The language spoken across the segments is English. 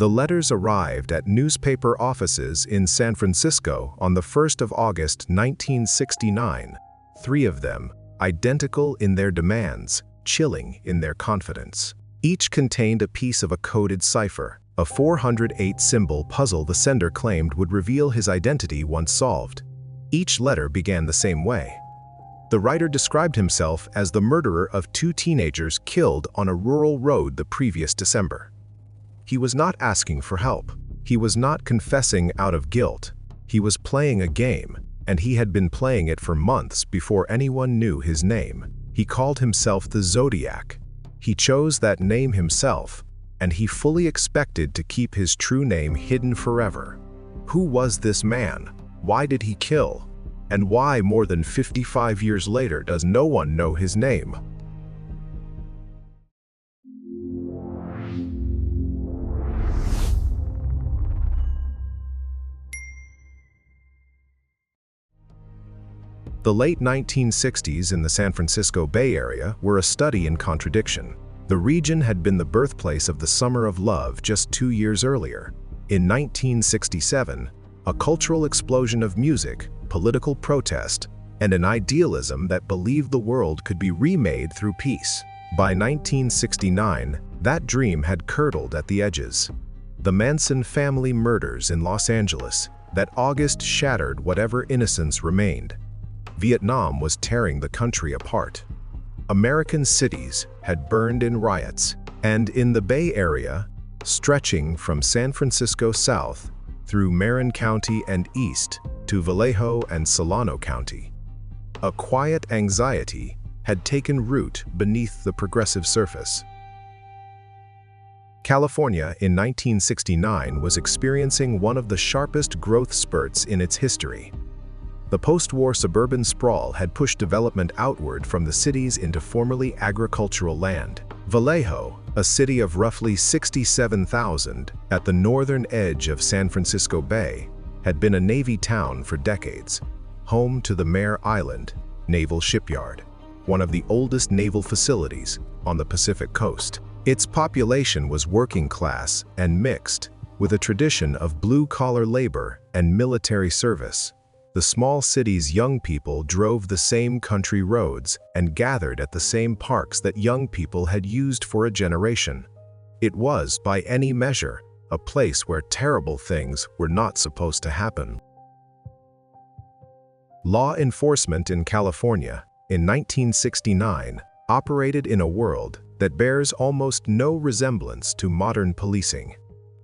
The letters arrived at newspaper offices in San Francisco on the 1st of August 1969, 3 of them, identical in their demands, chilling in their confidence. Each contained a piece of a coded cipher, a 408-symbol puzzle the sender claimed would reveal his identity once solved. Each letter began the same way. The writer described himself as the murderer of 2 teenagers killed on a rural road the previous December. He was not asking for help. He was not confessing out of guilt. He was playing a game, and he had been playing it for months before anyone knew his name. He called himself the Zodiac. He chose that name himself, and he fully expected to keep his true name hidden forever. Who was this man? Why did he kill? And why, more than 55 years later, does no one know his name? The late 1960s in the San Francisco Bay Area were a study in contradiction. The region had been the birthplace of the Summer of Love just 2 years earlier. In 1967, a cultural explosion of music, political protest, and an idealism that believed the world could be remade through peace. By 1969, that dream had curdled at the edges. The Manson family murders in Los Angeles, that August shattered whatever innocence remained. Vietnam was tearing the country apart. American cities had burned in riots, and in the Bay Area, stretching from San Francisco south through Marin County and east to Vallejo and Solano County, a quiet anxiety had taken root beneath the progressive surface. California in 1969 was experiencing one of the sharpest growth spurts in its history. The post-war suburban sprawl had pushed development outward from the cities into formerly agricultural land. Vallejo, a city of roughly 67,000 at the northern edge of San Francisco Bay, had been a Navy town for decades, home to the Mare Island Naval Shipyard, one of the oldest naval facilities on the Pacific coast. Its population was working class and mixed, with a tradition of blue-collar labor and military service. The small city's young people drove the same country roads and gathered at the same parks that young people had used for a generation. It was, by any measure, a place where terrible things were not supposed to happen. Law enforcement in California, in 1969, operated in a world that bears almost no resemblance to modern policing.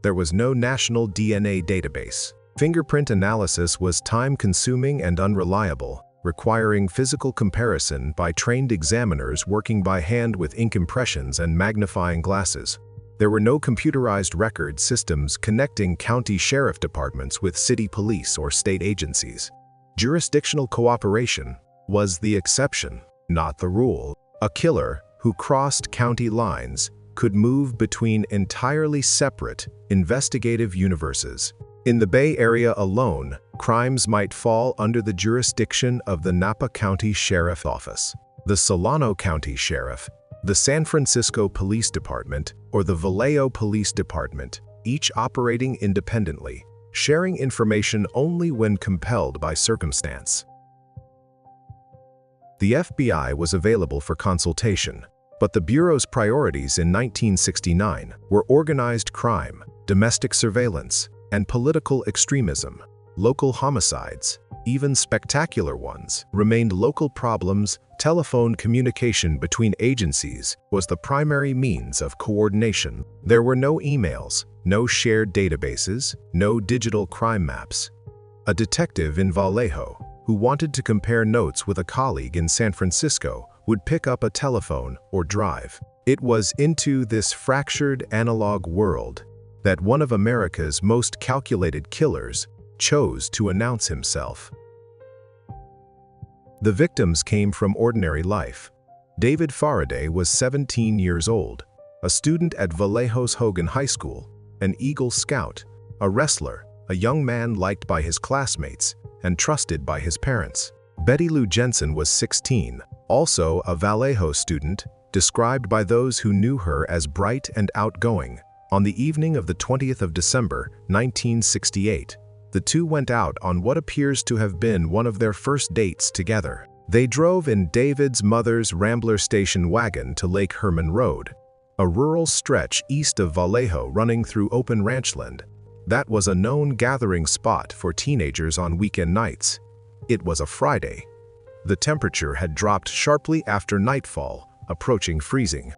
There was no national DNA database. Fingerprint analysis was time-consuming and unreliable, requiring physical comparison by trained examiners working by hand with ink impressions and magnifying glasses. There were no computerized record systems connecting county sheriff departments with city police or state agencies. Jurisdictional cooperation was the exception, not the rule. A killer who crossed county lines could move between entirely separate investigative universes. In the Bay Area alone, crimes might fall under the jurisdiction of the Napa County Sheriff Office, the Solano County Sheriff, the San Francisco Police Department, or the Vallejo Police Department, each operating independently, sharing information only when compelled by circumstance. The FBI was available for consultation, but the Bureau's priorities in 1969 were organized crime, domestic surveillance, and political extremism. Local homicides, even spectacular ones, remained local problems. Telephone communication between agencies was the primary means of coordination. There were no emails, no shared databases, no digital crime maps. A detective in Vallejo, who wanted to compare notes with a colleague in San Francisco, would pick up a telephone or drive. It was into this fractured analog world that one of America's most calculated killers chose to announce himself. The victims came from ordinary life. David Faraday was 17 years old, a student at Vallejo's Hogan High School, an Eagle Scout, a wrestler, a young man liked by his classmates and trusted by his parents. Betty Lou Jensen was 16, also a Vallejo student, described by those who knew her as bright and outgoing, On the evening of the 20th of December, 1968, the two went out on what appears to have been one of their first dates together. They drove in David's mother's Rambler station wagon to Lake Herman Road, a rural stretch east of Vallejo running through open ranchland. That was a known gathering spot for teenagers on weekend nights. It was a Friday. The temperature had dropped sharply after nightfall, approaching freezing.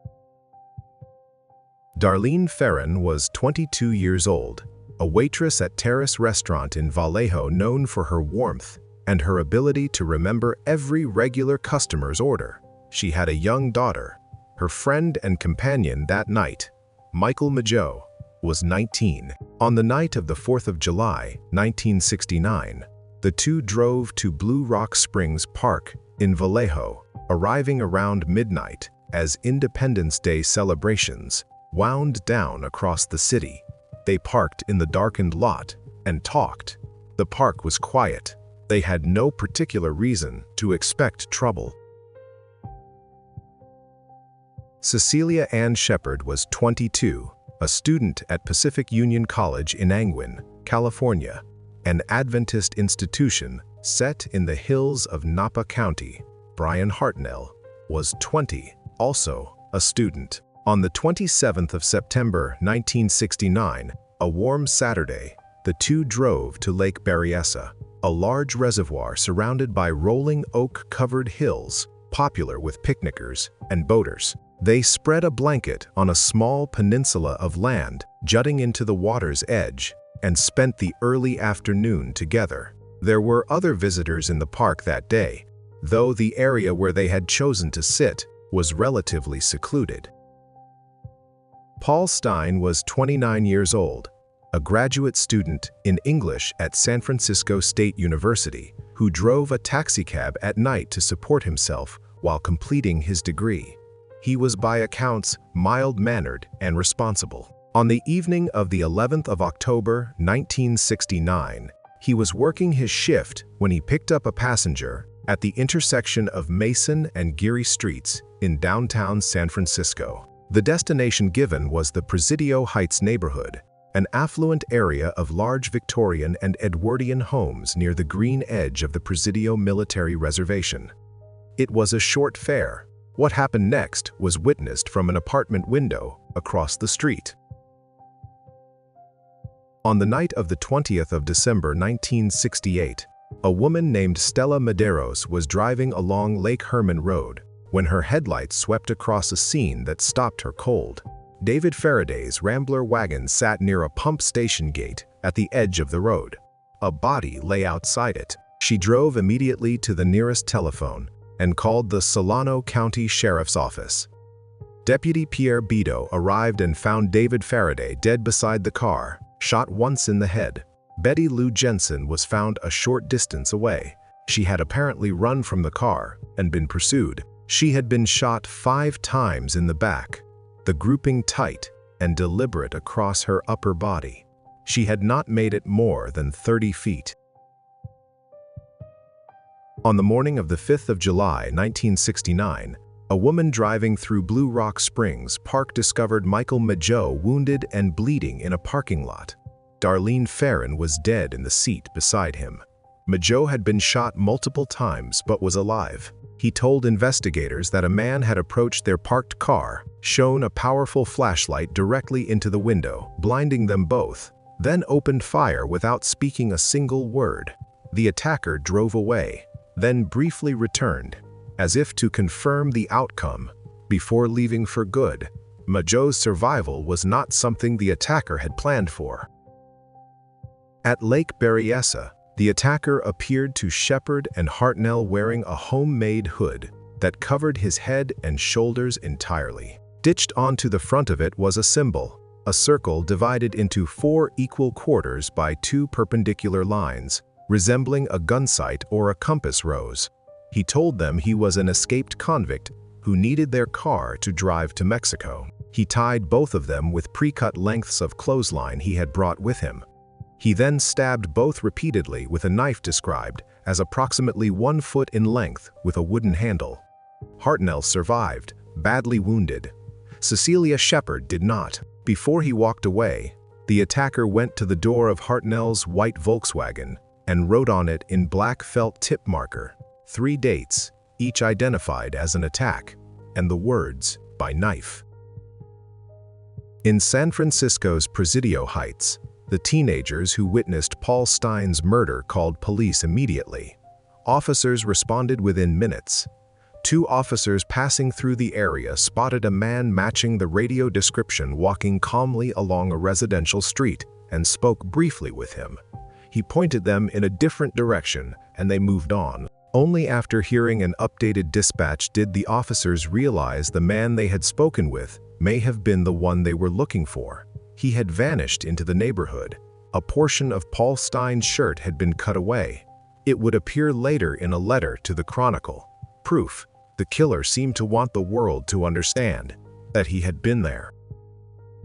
Darlene Ferrin was 22 years old, a waitress at Terrace Restaurant in Vallejo known for her warmth and her ability to remember every regular customer's order. She had a young daughter. Her friend and companion that night, Michael Mageau, was 19. On the night of the 4th of July, 1969, the two drove to Blue Rock Springs Park in Vallejo, arriving around midnight as Independence Day celebrations wound down across the city. They parked in the darkened lot and talked. The park was quiet. They had no particular reason to expect trouble. Cecilia Ann Shepard was 22, a student at Pacific Union College in Angwin, California, an Adventist institution set in the hills of Napa County. Brian Hartnell was 20, also a student. On the 27th of September 1969, a warm Saturday, the two drove to Lake Berryessa, a large reservoir surrounded by rolling oak-covered hills, popular with picnickers and boaters. They spread a blanket on a small peninsula of land jutting into the water's edge and spent the early afternoon together. There were other visitors in the park that day, though the area where they had chosen to sit was relatively secluded. Paul Stein was 29 years old, a graduate student in English at San Francisco State University, who drove a taxicab at night to support himself while completing his degree. He was by accounts mild-mannered and responsible. On the evening of the 11th of October, 1969, he was working his shift when he picked up a passenger at the intersection of Mason and Geary Streets in downtown San Francisco. The destination given was the Presidio Heights neighborhood, an affluent area of large Victorian and Edwardian homes near the green edge of the Presidio Military Reservation. It was a short fare. What happened next was witnessed from an apartment window across the street. On the night of the 20th of December 1968, a woman named Stella Medeiros was driving along Lake Herman Road when her headlights swept across a scene that stopped her cold. David Faraday's Rambler wagon sat near a pump station gate at the edge of the road. A body lay outside it. She drove immediately to the nearest telephone and called the Solano County Sheriff's Office. Deputy Pierre Bido arrived and found David Faraday dead beside the car, shot once in the head. Betty Lou Jensen was found a short distance away. She had apparently run from the car and been pursued. She had been shot 5 times in the back, the grouping tight and deliberate across her upper body. She had not made it more than 30 feet. On the morning of the 5th of July, 1969, a woman driving through Blue Rock Springs Park discovered Michael Mageau wounded and bleeding in a parking lot. Darlene Ferrin was dead in the seat beside him. Mageau had been shot multiple times but was alive. He told investigators that a man had approached their parked car, shone a powerful flashlight directly into the window, blinding them both, then opened fire without speaking a single word. The attacker drove away, then briefly returned, as if to confirm the outcome, before leaving for good. Mageau's survival was not something the attacker had planned for. At Lake Berryessa, the attacker appeared to Shepard and Hartnell wearing a homemade hood that covered his head and shoulders entirely. Stitched onto the front of it was a symbol, a circle divided into 4 equal quarters by 2 perpendicular lines, resembling a gun sight or a compass rose. He told them he was an escaped convict who needed their car to drive to Mexico. He tied both of them with pre-cut lengths of clothesline he had brought with him. He then stabbed both repeatedly with a knife described as approximately 1 foot in length with a wooden handle. Hartnell survived, badly wounded. Cecilia Shepard did not. Before he walked away, the attacker went to the door of Hartnell's white Volkswagen and wrote on it in black felt tip marker 3 dates, each identified as an attack, and the words, "by knife." In San Francisco's Presidio Heights, the teenagers who witnessed Paul Stine's murder called police immediately. Officers responded within minutes. 2 officers passing through the area spotted a man matching the radio description walking calmly along a residential street and spoke briefly with him. He pointed them in a different direction and they moved on. Only after hearing an updated dispatch did the officers realize the man they had spoken with may have been the one they were looking for. He had vanished into the neighborhood. A portion of Paul Stine's shirt had been cut away. It would appear later in a letter to the Chronicle. Proof: the killer seemed to want the world to understand that he had been there.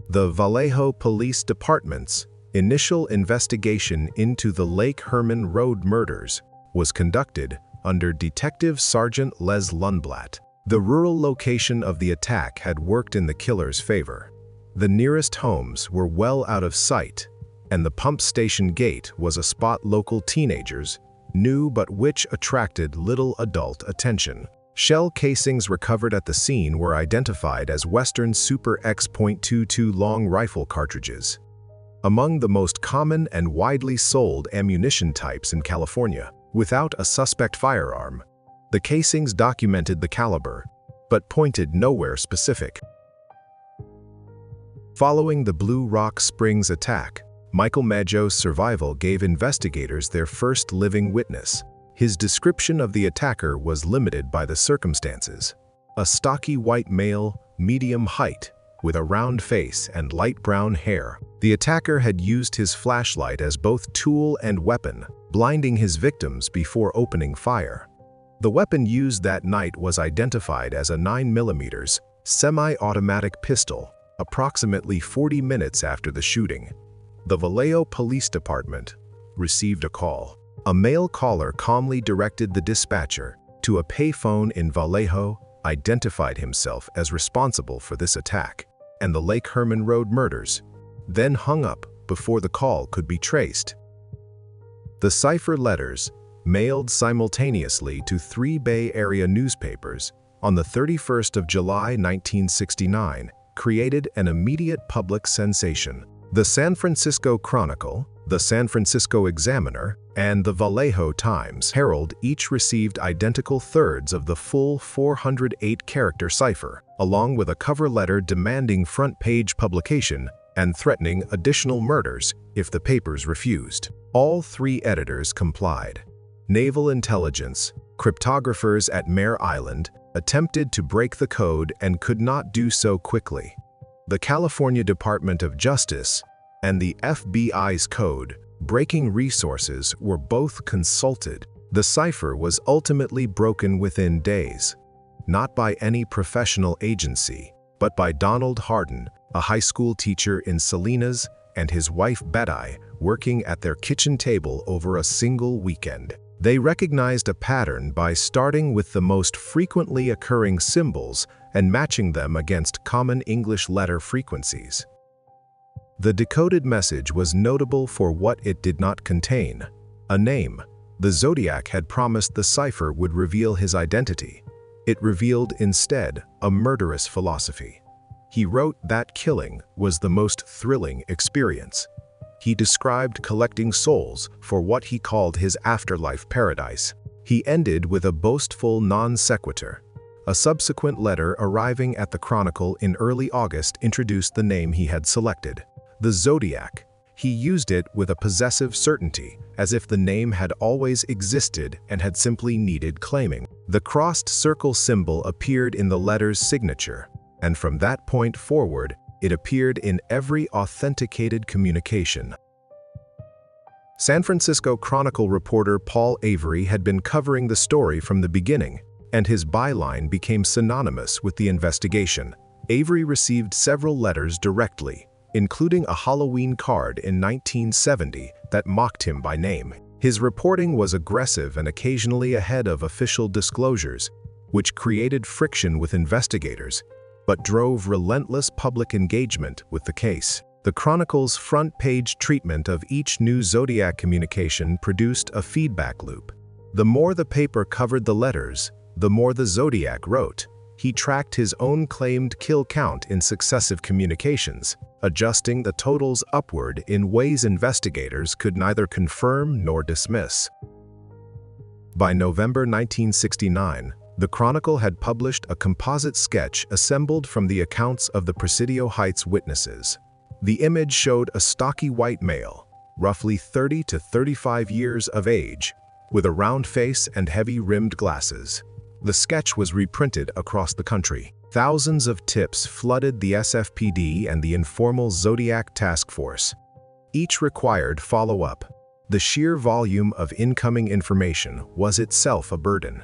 The Vallejo Police Department's initial investigation into the Lake Herman Road murders was conducted under Detective Sergeant Les Lundblatt. The rural location of the attack had worked in the killer's favor. The nearest homes were well out of sight, and the pump station gate was a spot local teenagers knew but which attracted little adult attention. Shell casings recovered at the scene were identified as Western Super X.22 long rifle cartridges, among the most common and widely sold ammunition types in California. Without a suspect firearm, the casings documented the caliber, but pointed nowhere specific. Following the Blue Rock Springs attack, Michael Maggio's survival gave investigators their first living witness. His description of the attacker was limited by the circumstances. A stocky white male, medium height, with a round face and light brown hair. The attacker had used his flashlight as both tool and weapon, blinding his victims before opening fire. The weapon used that night was identified as a 9mm semi-automatic pistol, approximately 40 minutes after the shooting. The Vallejo Police Department received a call. A male caller calmly directed the dispatcher to a payphone in Vallejo, identified himself as responsible for this attack and the Lake Herman Road murders, then hung up before the call could be traced. The Cipher letters, mailed simultaneously to 3 Bay Area newspapers on the 31st of July 1969, created an immediate public sensation. The San Francisco Chronicle, the San Francisco Examiner, and the Vallejo Times-Herald each received identical thirds of the full 408-character cipher, along with a cover letter demanding front-page publication and threatening additional murders if the papers refused. All 3 editors complied. Naval intelligence, cryptographers at Mare Island, attempted to break the code and could not do so quickly. The California Department of Justice and the FBI's code-breaking resources were both consulted. The cipher was ultimately broken within days, not by any professional agency, but by Donald Hardin, a high school teacher in Salinas, and his wife Betty, working at their kitchen table over a single weekend. They recognized a pattern by starting with the most frequently occurring symbols and matching them against common English letter frequencies. The decoded message was notable for what it did not contain: a name. The Zodiac had promised the cipher would reveal his identity. It revealed instead a murderous philosophy. He wrote that killing was the most thrilling experience. He described collecting souls for what he called his afterlife paradise. He ended with a boastful non sequitur. A subsequent letter arriving at the Chronicle in early August introduced the name he had selected: the Zodiac. He used it with a possessive certainty, as if the name had always existed and had simply needed claiming. The crossed circle symbol appeared in the letter's signature, and from that point forward, it appeared in every authenticated communication. San Francisco Chronicle reporter Paul Avery had been covering the story from the beginning, and his byline became synonymous with the investigation. Avery received several letters directly, including a Halloween card in 1970 that mocked him by name. His reporting was aggressive and occasionally ahead of official disclosures, which created friction with investigators. but drove relentless public engagement with the case. The Chronicle's front-page treatment of each new Zodiac communication produced a feedback loop. The more the paper covered the letters, the more the Zodiac wrote. He tracked his own claimed kill count in successive communications, adjusting the totals upward in ways investigators could neither confirm nor dismiss. By November 1969, the Chronicle had published a composite sketch assembled from the accounts of the Presidio Heights witnesses. The image showed a stocky white male, roughly 30 to 35 years of age, with a round face and heavy-rimmed glasses. The sketch was reprinted across the country. Thousands of tips flooded the SFPD and the informal Zodiac task force. Each required follow-up. The sheer volume of incoming information was itself a burden,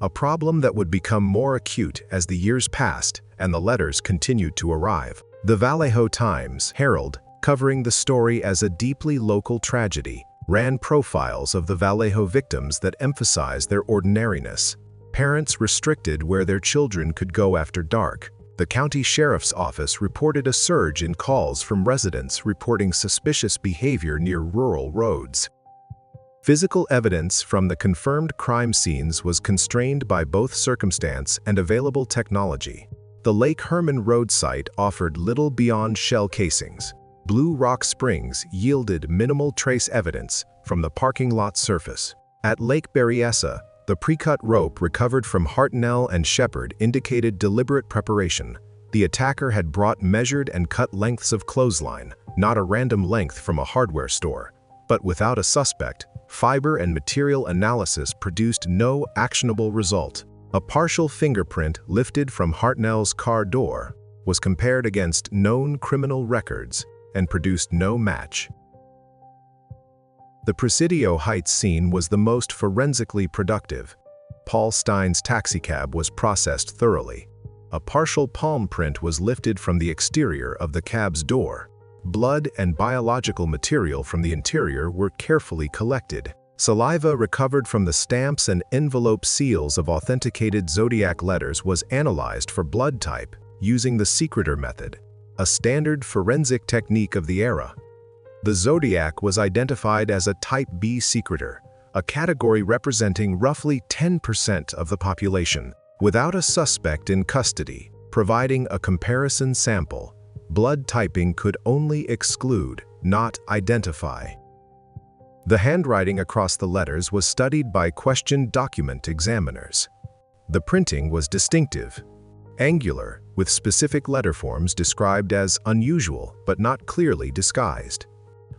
a problem that would become more acute as the years passed and the letters continued to arrive. The Vallejo Times-Herald, covering the story as a deeply local tragedy, ran profiles of the Vallejo victims that emphasized their ordinariness. Parents restricted where their children could go after dark. The county sheriff's office reported a surge in calls from residents reporting suspicious behavior near rural roads. Physical evidence from the confirmed crime scenes was constrained by both circumstance and available technology. The Lake Herman road site offered little beyond shell casings. Blue Rock Springs yielded minimal trace evidence from the parking lot surface. At Lake Berryessa, the pre-cut rope recovered from Hartnell and Shepard indicated deliberate preparation. The attacker had brought measured and cut lengths of clothesline, not a random length from a hardware store. But without a suspect, fiber and material analysis produced no actionable result. A partial fingerprint lifted from Hartnell's car door was compared against known criminal records and produced no match. The Presidio Heights scene was the most forensically productive. Paul Stein's taxicab was processed thoroughly. A partial palm print was lifted from the exterior of the cab's door. Blood and biological material from the interior were carefully collected. Saliva recovered from the stamps and envelope seals of authenticated Zodiac letters was analyzed for blood type using the secretor method, a standard forensic technique of the era. The Zodiac was identified as a Type B secretor, a category representing roughly 10% of the population. Without a suspect in custody, providing a comparison sample, blood typing could only exclude, not identify. The handwriting across the letters was studied by questioned document examiners. The printing was distinctive, angular, with specific letter forms described as unusual but not clearly disguised.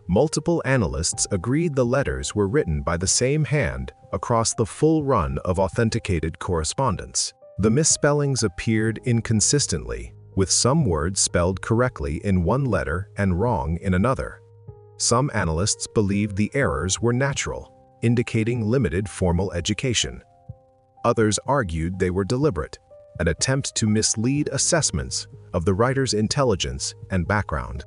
Multiple analysts agreed the letters were written by the same hand across the full run of authenticated correspondence. The misspellings appeared inconsistently, with some words spelled correctly in one letter and wrong in another. Some analysts believed the errors were natural, indicating limited formal education. Others argued they were deliberate, an attempt to mislead assessments of the writer's intelligence and background.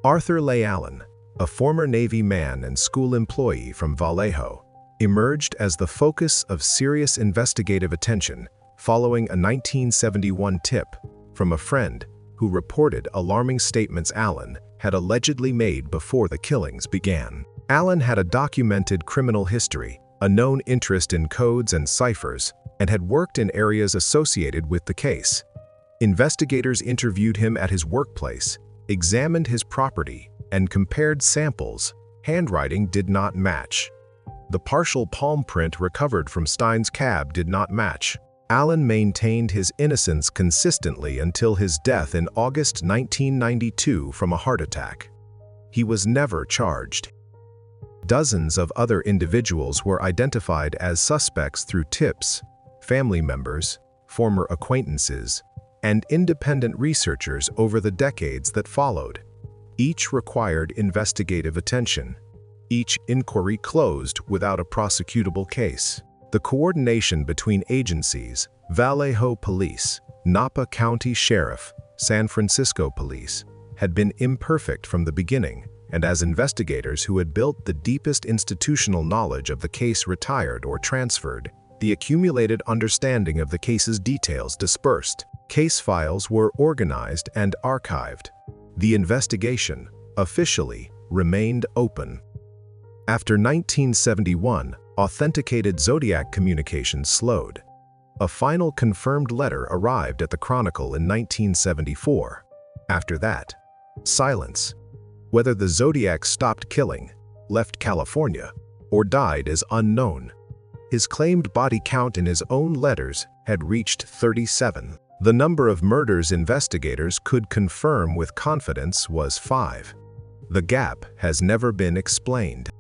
Arthur Leigh Allen, a former Navy man and school employee from Vallejo, emerged as the focus of serious investigative attention following a 1971 tip from a friend who reported alarming statements Allen had allegedly made before the killings began. Allen had a documented criminal history, a known interest in codes and ciphers, and had worked in areas associated with the case. Investigators interviewed him at his workplace, examined his property, and compared samples. Handwriting did not match. The partial palm print recovered from Stein's cab did not match. Allen maintained his innocence consistently until his death in August 1992 from a heart attack. He was never charged. Dozens of other individuals were identified as suspects through tips, family members, former acquaintances, and independent researchers over the decades that followed. Each required investigative attention. Each inquiry closed without a prosecutable case. The coordination between agencies, Vallejo Police, Napa County Sheriff, San Francisco Police, had been imperfect from the beginning, and as investigators who had built the deepest institutional knowledge of the case retired or transferred, the accumulated understanding of the case's details dispersed. Case files were organized and archived. The investigation, officially, remained open. After 1971, authenticated Zodiac communication slowed. A final confirmed letter arrived at the Chronicle in 1974. After that, silence. Whether the Zodiac stopped killing, left California, or died is unknown. His claimed body count in his own letters had reached 37. The number of murders investigators could confirm with confidence was 5. The gap has never been explained.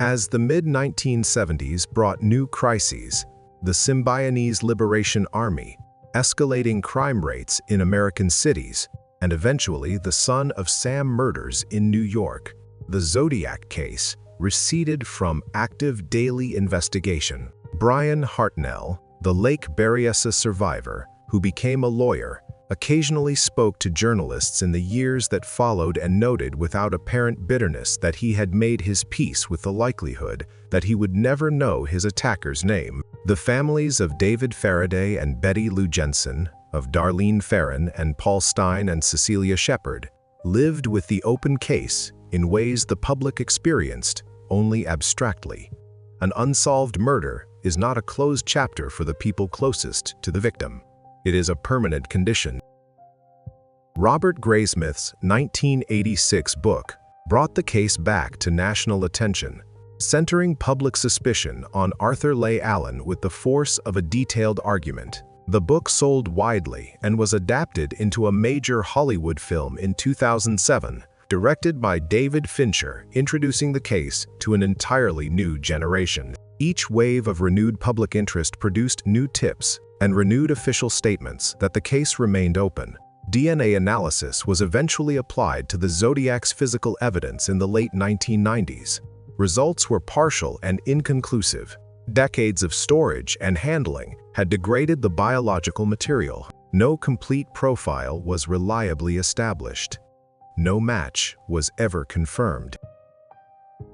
As the mid-1970s brought new crises, the Symbionese Liberation Army, escalating crime rates in American cities, and eventually the Son of Sam murders in New York, the Zodiac case receded from active daily investigation. Brian Hartnell, the Lake Berryessa survivor, who became a lawyer, occasionally spoke to journalists in the years that followed and noted without apparent bitterness that he had made his peace with the likelihood that he would never know his attacker's name. The families of David Faraday and Betty Lou Jensen, of Darlene Ferrin and Paul Stein and Cecilia Shepard, lived with the open case in ways the public experienced only abstractly. An unsolved murder is not a closed chapter for the people closest to the victim. It is a permanent condition. Robert Graysmith's 1986 book brought the case back to national attention, centering public suspicion on Arthur Leigh Allen with the force of a detailed argument. The book sold widely and was adapted into a major Hollywood film in 2007, directed by David Fincher, introducing the case to an entirely new generation. Each wave of renewed public interest produced new tips and renewed official statements that the case remained open. DNA analysis was eventually applied to the Zodiac's physical evidence in the late 1990s. Results were partial and inconclusive. Decades of storage and handling had degraded the biological material. No complete profile was reliably established. No match was ever confirmed.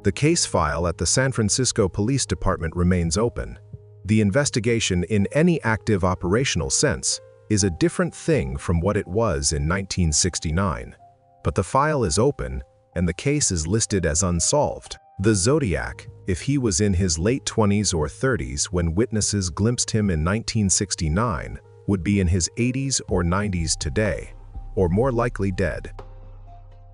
The case file at the San Francisco Police Department remains open. The investigation in any active operational sense is a different thing from what it was in 1969. But the file is open, and the case is listed as unsolved. The Zodiac, if he was in his late 20s or 30s when witnesses glimpsed him in 1969, would be in his 80s or 90s today, or more likely dead.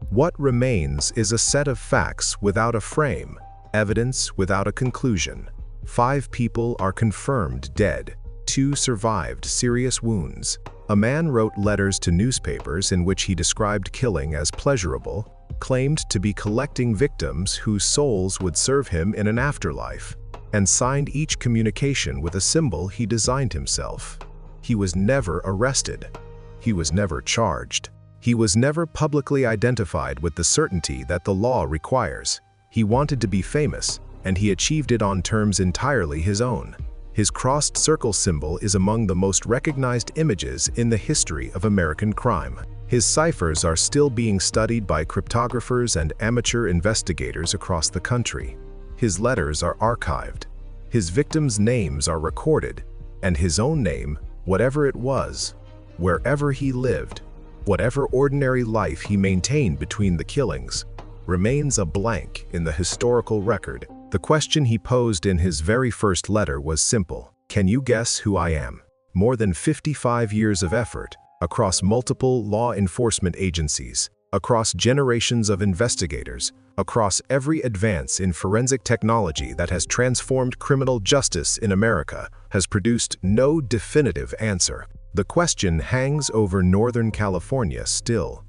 What remains is a set of facts without a frame, evidence without a conclusion. 5 people are confirmed dead. 2 survived serious wounds. A man wrote letters to newspapers in which he described killing as pleasurable, claimed to be collecting victims whose souls would serve him in an afterlife, and signed each communication with a symbol he designed himself. He was never arrested. He was never charged. He was never publicly identified with the certainty that the law requires. He wanted to be famous, and he achieved it on terms entirely his own. His crossed circle symbol is among the most recognized images in the history of American crime. His ciphers are still being studied by cryptographers and amateur investigators across the country. His letters are archived. His victims' names are recorded, and his own name, whatever it was, wherever he lived, whatever ordinary life he maintained between the killings, remains a blank in the historical record. The question he posed in his very first letter was simple: can you guess who I am? More than 55 years of effort, across multiple law enforcement agencies, across generations of investigators, across every advance in forensic technology that has transformed criminal justice in America, has produced no definitive answer. The question hangs over Northern California still,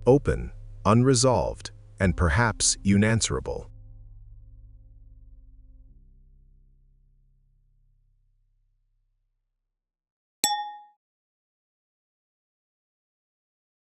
open, unresolved, and perhaps unanswerable.